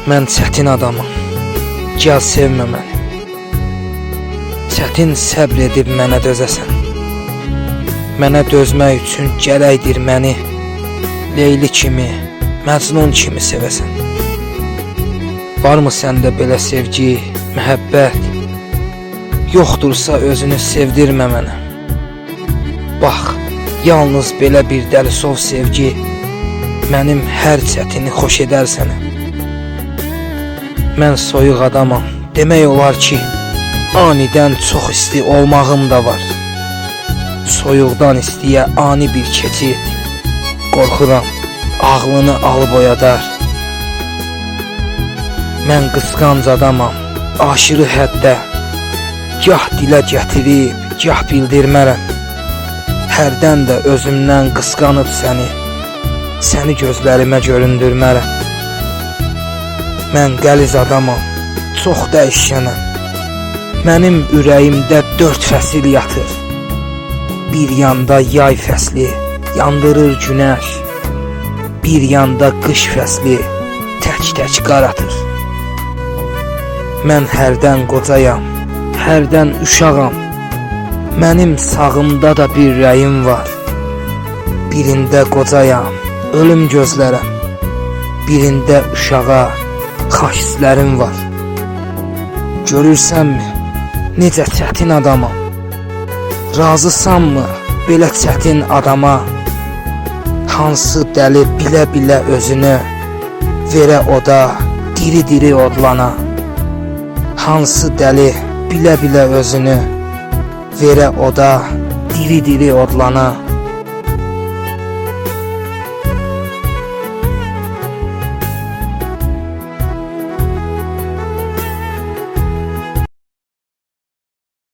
Mən çətin adamım, gəl sevmə məni. Çətin səbr edib mənə dözəsən. Mənə dözmək üçün gərəkdir məni Leyli kimi, Məcnun kimi sevəsən. Varmı səndə belə sevgi, məhəbbət? Yoxdursa özünü sevdirmə mənə. Bax, yalnız belə bir dəlisov sevgi mənim hər çətini xoş edər sənə. Mən soyuq adamam, demək olar ki, anidən çox isti olmağım da var. Soyuqdan istiyə ani bir keçid, qorxuram, ağlını alıb oyadar. Mən qısqanc adamam, aşırı həddə, gah dilə gətirib, gah bildirmərəm. Hərdən də özümdən qısqanıb səni gözlərimə göründürmərəm. Mən qəliz adamam, çox dəyişkənəm. Mənim ürəyimdə 4 fəsil yatır. Bir yanda yay fəsli, yandırır günəş. Bir yanda qış fəsli, tək-tək qaratır. Mən hərdən qocayam, hərdən uşağam. Mənim sağımda da bir rəyim var. Birində qocayam, ölüm gözlərəm. Birində uşağa xaş izlərim var. Görürsənmi, necə çətin adamam? Razısanmı belə çətin adama? Hansı dəli bilə-bilə özünü verə oda, diri-diri odlana? Hansı dəli bilə-bilə özünü verə oda, diri-diri odlana?